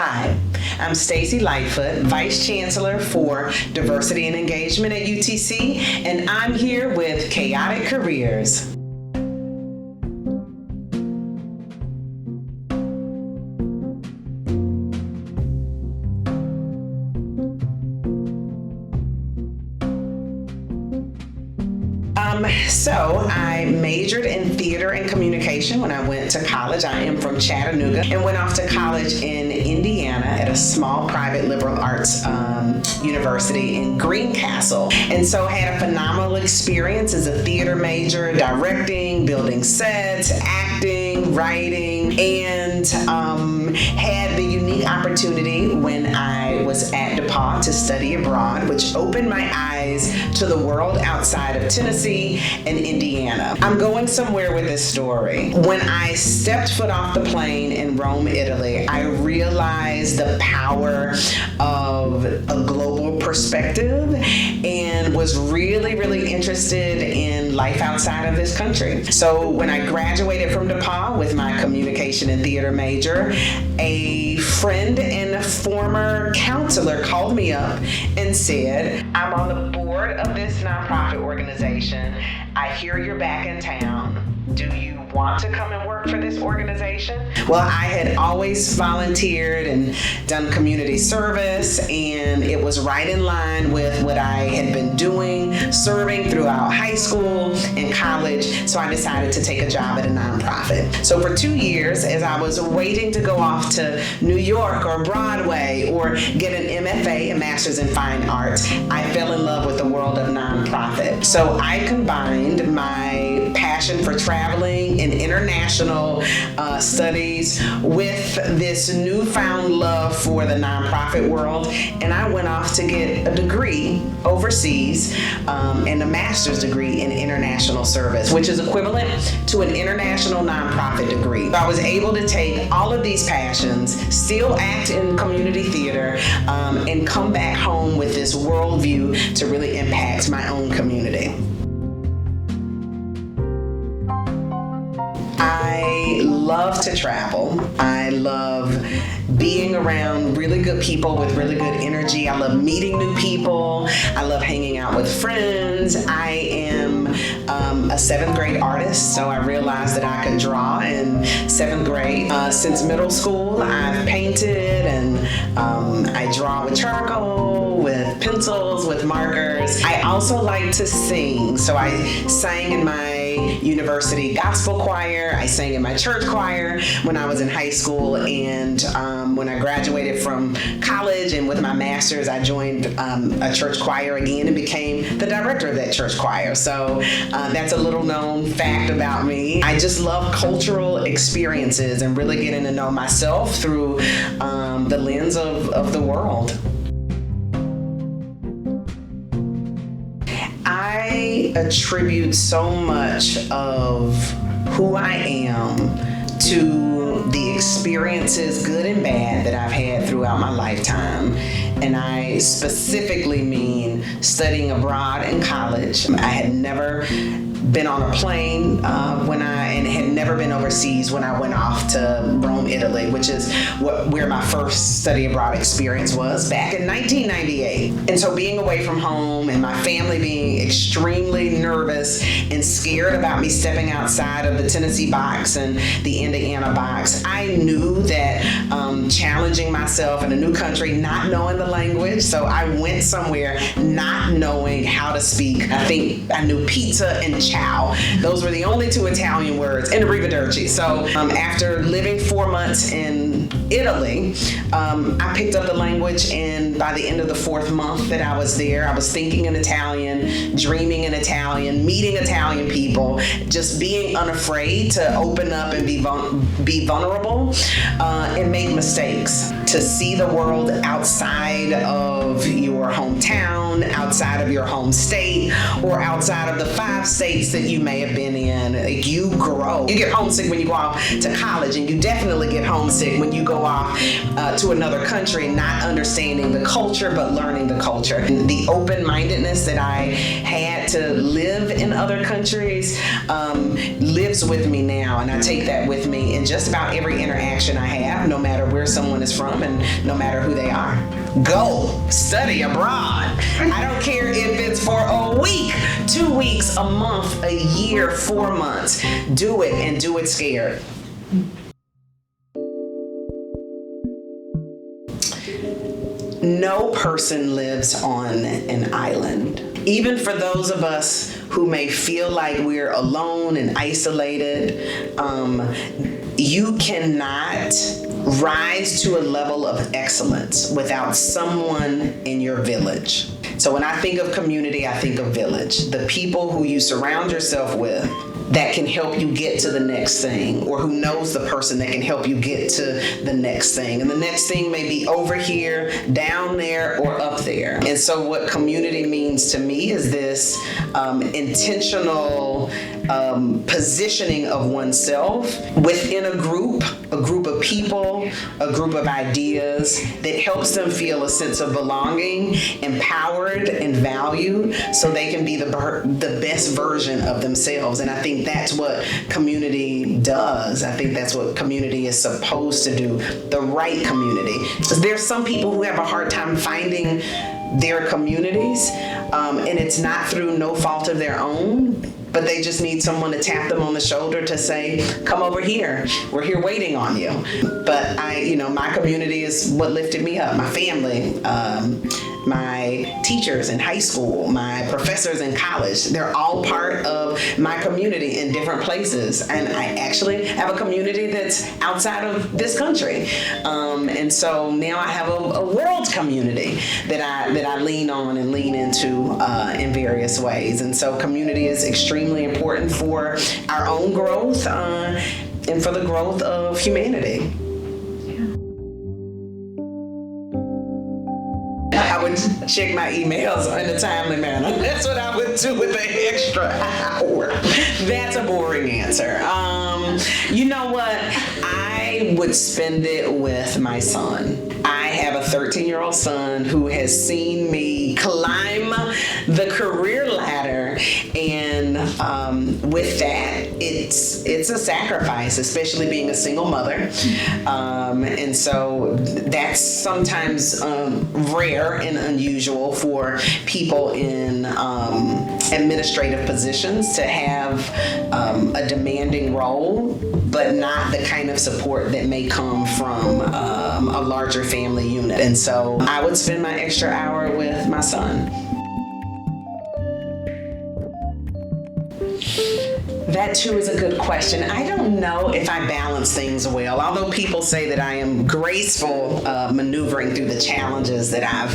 Hi, I'm Stacy Lightfoot, Vice Chancellor for Diversity and Engagement at UTC, and I'm here with Chaotic Careers. So I majored in theater and communication when I went to college. I am from Chattanooga and went off to college in Indiana at a small private liberal arts university in Greencastle. And so had a phenomenal experience as a theater major, directing, building sets, acting, writing, and had the unique opportunity when I was at DePaul to study abroad, which opened my eyes to the world outside of Tennessee and Indiana. I'm going somewhere with this story. When I stepped foot off the plane in Rome, Italy, I realized the power of a global perspective and was really interested in life outside of this country. So when I graduated from DePaul with my communication and theater major, a friend and a former counselor called me up and said, "I'm on the board of this nonprofit organization. I hear you're back in town. Do you want to come and work for this organization?" Well, I had always volunteered and done community service, and it was right in line with what I had been doing, serving throughout high school and college, so I decided to take a job at a nonprofit. So for 2 years, as I was waiting to go off to New York or Broadway or get an MFA, a Master's in Fine Arts, I fell in love with the world of nonprofit. So I combined my passion for traveling and international studies with this newfound love for the nonprofit world, and I went off to get a degree overseas and a master's degree in international service, which is equivalent to an international nonprofit degree. So I was able to take all of these passions, still act in community theater, and come back home with this worldview to really impact my own community. I love to travel. I love being around really good people with really good energy. I love meeting new people. I love hanging out with friends. I am a 7th grade artist, so I realized that I could draw in 7th grade. Since middle school, I've painted and I draw with charcoal, with pencils, with markers. I also like to sing, so I sang in my university gospel choir. I sang in my church choir when I was in high school, and when I graduated from college and with my master's, I joined a church choir again and became the director of that church choir. So that's a little known fact about me. I just love cultural experiences and really getting to know myself through the lens of the world. I attribute so much of who I am to the experiences, good and bad, that I've had throughout my lifetime. And I specifically mean studying abroad in college. I had never been on a plane and had never been overseas when I went off to Rome, Italy, which is where my first study abroad experience was back in 1998. And so being away from home and my family being extremely nervous and scared about me stepping outside of the Tennessee box and the Indiana box, I knew that challenging myself in a new country, not knowing the language, so I went somewhere not knowing how to speak. I think I knew pizza and ciao. Those were the only 2 Italian words, and arrivederci. So after living 4 months in Italy, I picked up the language, and by the end of the 4th month that I was there, I was thinking in Italian, dreaming in Italian, meeting Italian people, just being unafraid to open up and be vulnerable and make mistakes. To see the world outside of your hometown, outside of your home state, or outside of the 5 states that you may have been in. Like, you grow. You get homesick when you go off to college, and you definitely get homesick when you go off to another country, not understanding the culture, but learning the culture. And the open-mindedness that I had to live in other countries lives with me now, and I take that with me in just about every interaction I have, no matter where someone is from and no matter who they are. Go study abroad. I don't care if it's for a week, 2 weeks, a month, a year, 4 months. Do it, and do it scared. No person lives on an island. Even for those of us who may feel like we're alone and isolated, you cannot rise to a level of excellence without someone in your village. So when I think of community, I think of village. The people who you surround yourself with that can help you get to the next thing, or who knows the person that can help you get to the next thing. And the next thing may be over here, down there, or up there. And so what community means to me is this intentional positioning of oneself within a group of people, a group of ideas that helps them feel a sense of belonging, empowered, and valued, so they can be the best version of themselves. And I think that's what community does. I think that's what community is supposed to do, the right community. There's some people who have a hard time finding their communities, and it's not through no fault of their own, but they just need someone to tap them on the shoulder to say, come over here. We're here waiting on you. But my community is what lifted me up. My family, my teachers in high school, my professors in college, they're all part of my community in different places. And I actually have a community that's outside of this country. And so now I have a world community that I lean on and lean into in various ways. And so community is extremely important for our own growth and for the growth of humanity. I would check my emails in a timely manner. That's what I would do with the extra hour. That's a boring answer. You know what? I would spend it with my son. I have a 13-year-old son who has seen me climb the career ladder, and with that, it's a sacrifice, especially being a single mother. And so that's sometimes rare and unusual for people in administrative positions to have a demanding role, but not the kind of support that may come from a larger family unit. And so I would spend my extra hour with my son. That too is a good question. I don't know if I balance things well, although people say that I am graceful maneuvering through the challenges that I've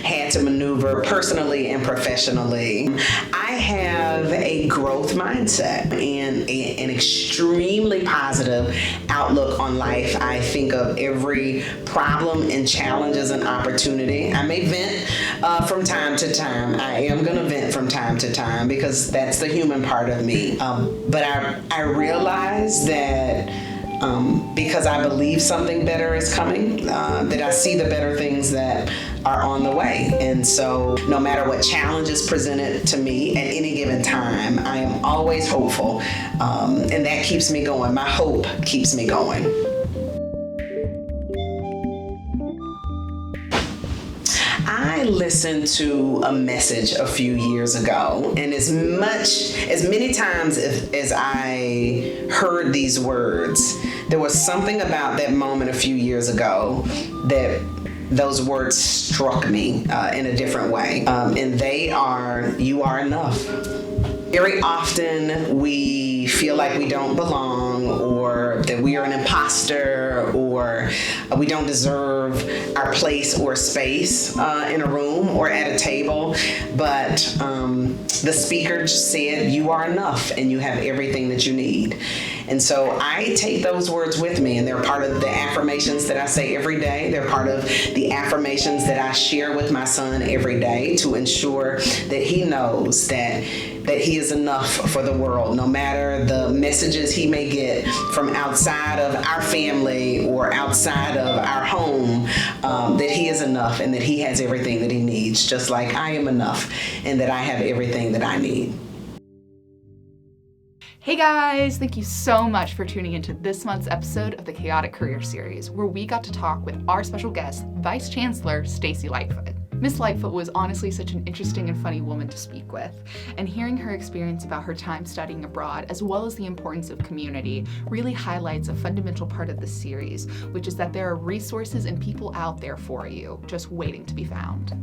had to maneuver personally and professionally. I have a growth mindset and an extremely positive outlook on life. I think of every problem and challenge as an opportunity. I may vent from time to time. I am going to vent from time to time because that's the human part of me. But I realize that because I believe something better is coming, that I see the better things that are on the way. And so no matter what challenge is presented to me at any given time, I am always hopeful. And that keeps me going. My hope keeps me going. I listened to a message a few years ago, and as many times as I heard these words, there was something about that moment a few years ago that those words struck me in a different way. And they are, you are enough. Very often we feel like we don't belong, or that we are an imposter, or we don't deserve our place or space in a room or at a table. But the speaker just said, you are enough and you have everything that you need. And so I take those words with me, and they're part of the affirmations that I say every day. They're part of the affirmations that I share with my son every day to ensure that he knows that he is enough for the world, no matter the messages he may get from outside of our family or outside of our home. that he is enough and that he has everything that he needs, just like I am enough and that I have everything that I need. Hey guys, thank you so much for tuning into this month's episode of the Chaotic Career Series, where we got to talk with our special guest, Vice Chancellor Stacy Lightfoot. Miss Lightfoot was honestly such an interesting and funny woman to speak with, and hearing her experience about her time studying abroad, as well as the importance of community, really highlights a fundamental part of this series, which is that there are resources and people out there for you, just waiting to be found.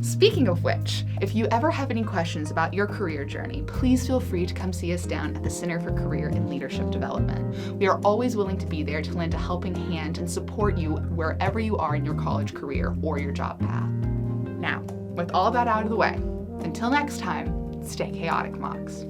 Speaking of which, if you ever have any questions about your career journey, please feel free to come see us down at the Center for Career and Leadership Development. We are always willing to be there to lend a helping hand and support you wherever you are in your college career or your job path. Now, with all that out of the way, until next time, stay chaotic, Mox.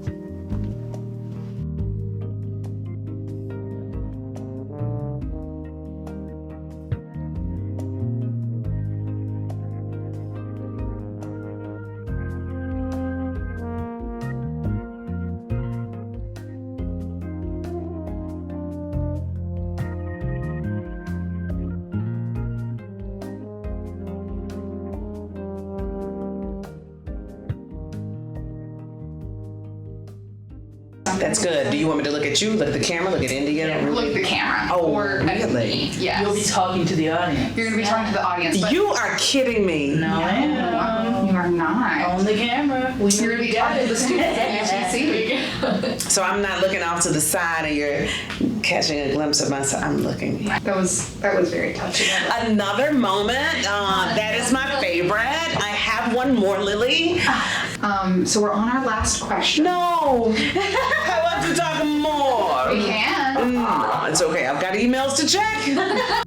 That's good. Do you want me to look at you, look at the camera, look at India? Yeah, look at the camera. Oh, or really? Yes. You'll be talking to the audience. You're going to be talking to the audience. But You are kidding me. No, I am. you are not. On the camera. You're going to be talking to the students at UTC. So I'm not looking off to the side and you're catching a glimpse of myself. I'm looking. That was very touching. Another moment. That is my favorite. I have one more, Lily. So we're on our last question. No. I want to talk more. We can. It's okay. I've got emails to check.